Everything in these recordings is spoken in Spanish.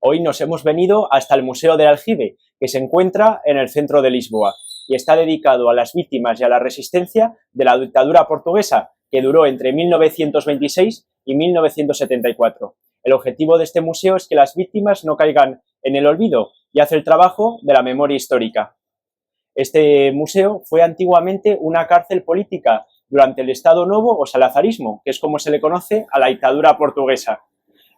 Hoy nos hemos venido hasta el Museo del Aljibe, que se encuentra en el centro de Lisboa y está dedicado a las víctimas y a la resistencia de la dictadura portuguesa, que duró entre 1926 y 1974. El objetivo de este museo es que las víctimas no caigan en el olvido y hace el trabajo de la memoria histórica. Este museo fue antiguamente una cárcel política durante el Estado Novo o salazarismo, que es como se le conoce a la dictadura portuguesa.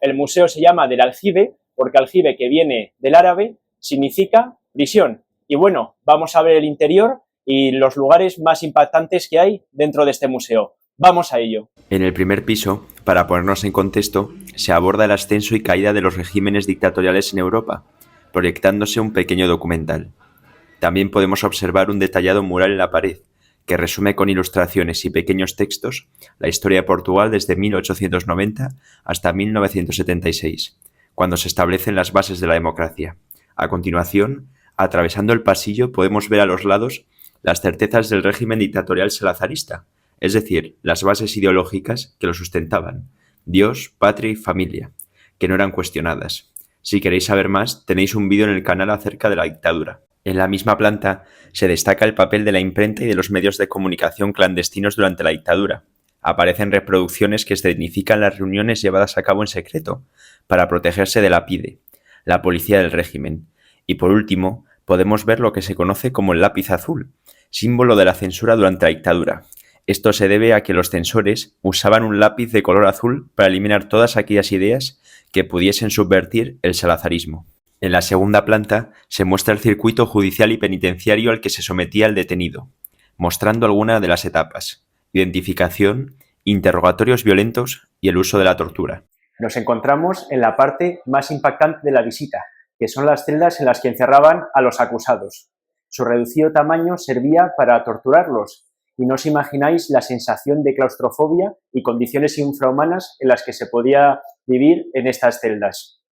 El museo se llama del Aljibe porque aljibe, que viene del árabe, significa prisión. Y bueno, vamos a ver el interior y los lugares más impactantes que hay dentro de este museo. Vamos a ello. En el primer piso, para ponernos en contexto, se aborda el ascenso y caída de los regímenes dictatoriales en Europa, proyectándose un pequeño documental. También podemos observar un detallado mural en la pared, que resume con ilustraciones y pequeños textos la historia de Portugal desde 1890 hasta 1976, cuando se establecen las bases de la democracia. A continuación, atravesando el pasillo, podemos ver a los lados las certezas del régimen dictatorial salazarista, es decir, las bases ideológicas que lo sustentaban: Dios, patria y familia, que no eran cuestionadas. Si queréis saber más, tenéis un vídeo en el canal acerca de la dictadura. En la misma planta se destaca el papel de la imprenta y de los medios de comunicación clandestinos durante la dictadura. Aparecen reproducciones que escenifican las reuniones llevadas a cabo en secreto para protegerse de la PIDE, la policía del régimen. Y por último, podemos ver lo que se conoce como el lápiz azul, símbolo de la censura durante la dictadura. Esto se debe a que los censores usaban un lápiz de color azul para eliminar todas aquellas ideas que pudiesen subvertir el salazarismo. En la segunda planta se muestra el circuito judicial y penitenciario al que se sometía el detenido, mostrando algunas de las etapas: identificación, interrogatorios violentos y el uso de la tortura. Nos encontramos en la parte más impactante de la visita, que son las celdas en las que encerraban a los acusados. Su reducido tamaño servía para torturarlos, y no os imagináis la sensación de claustrofobia y condiciones infrahumanas en las que se podía vivir en estas celdas.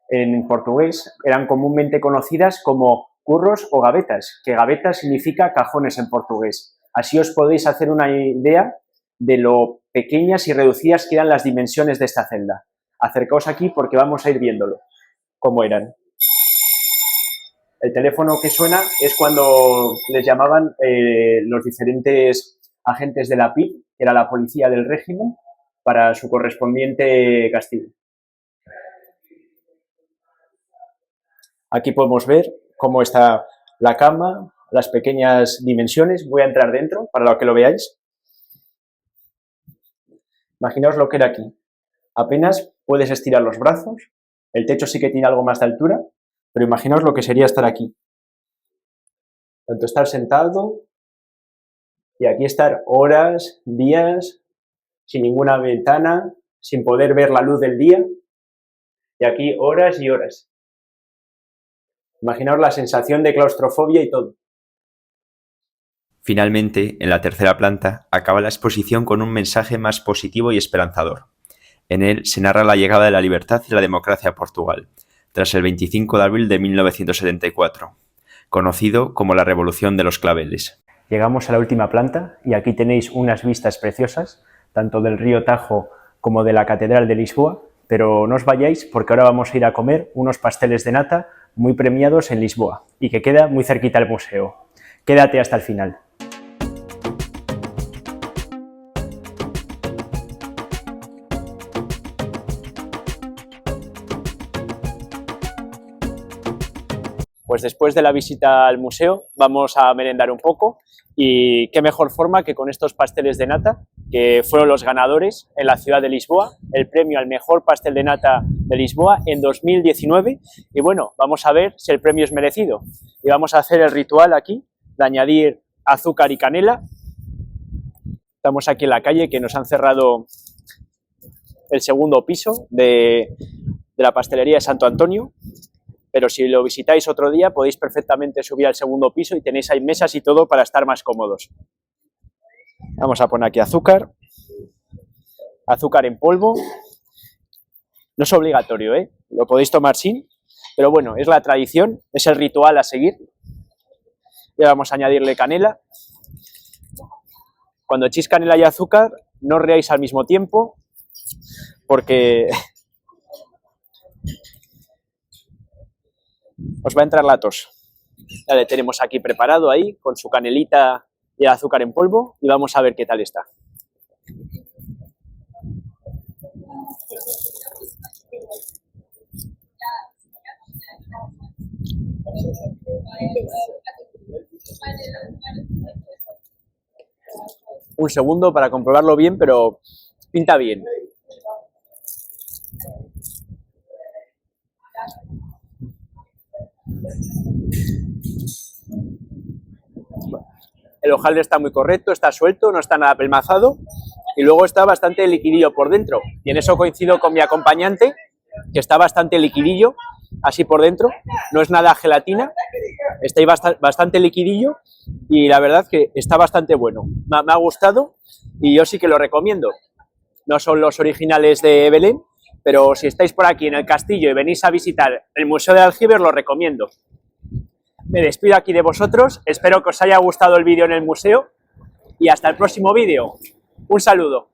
En portugués eran comúnmente conocidas como curros o gavetas, que gaveta significa cajones en portugués. Así os podéis hacer una idea de lo pequeñas y reducidas que eran las dimensiones de esta celda. Acercaos aquí porque vamos a ir viéndolo, cómo eran. El teléfono que suena es cuando les llamaban los diferentes agentes de la PID, que era la policía del régimen, para su correspondiente castigo. Aquí podemos ver cómo está la cama, las pequeñas dimensiones. Voy a entrar dentro para que lo veáis. Imaginaos lo que era aquí. Apenas puedes estirar los brazos. El techo sí que tiene algo más de altura, pero imaginaos lo que sería estar aquí. Tanto estar sentado y aquí estar horas, días, sin ninguna ventana, sin poder ver la luz del día. Y aquí horas y horas. Imaginaos la sensación de claustrofobia y todo. Finalmente, en la tercera planta, acaba la exposición con un mensaje más positivo y esperanzador. En él se narra la llegada de la libertad y la democracia a Portugal, tras el 25 de abril de 1974, conocido como la Revolución de los Claveles. Llegamos a la última planta y aquí tenéis unas vistas preciosas, tanto del río Tajo como de la Catedral de Lisboa, pero no os vayáis porque ahora vamos a ir a comer unos pasteles de nata muy premiados en Lisboa y que queda muy cerquita al museo. Quédate hasta el final. Pues después de la visita al museo vamos a merendar un poco y qué mejor forma que con estos pasteles de nata, que fueron los ganadores en la ciudad de Lisboa, el premio al mejor pastel de nata de Lisboa en 2019, y bueno, vamos a ver si el premio es merecido. Y vamos a hacer el ritual aquí de añadir azúcar y canela. Estamos aquí en la calle, que nos han cerrado el segundo piso de la pastelería de Santo Antonio. Pero si lo visitáis otro día podéis perfectamente subir al segundo piso y tenéis ahí mesas y todo para estar más cómodos. Vamos a poner aquí azúcar en polvo. No es obligatorio, lo podéis tomar sin, pero bueno, es la tradición, es el ritual a seguir. Y vamos a añadirle canela. Cuando echéis canela y azúcar, no reáis al mismo tiempo, porque os va a entrar la tos. Ya le tenemos aquí preparado ahí, con su canelita y el azúcar en polvo, y vamos a ver qué tal está. Un segundo para comprobarlo bien, pero pinta bien. El hojaldre está muy correcto, está suelto, no está nada pelmazado y luego está bastante liquidillo por dentro. Y en eso coincido con mi acompañante, que está bastante liquidillo, así por dentro. No es nada gelatina, está ahí bastante liquidillo y la verdad que está bastante bueno. Me ha gustado y yo sí que lo recomiendo. No son los originales de Belén, pero si estáis por aquí en el castillo y venís a visitar el Museo de Aljibe, os lo recomiendo. Me despido aquí de vosotros, espero que os haya gustado el vídeo en el museo y hasta el próximo vídeo. Un saludo.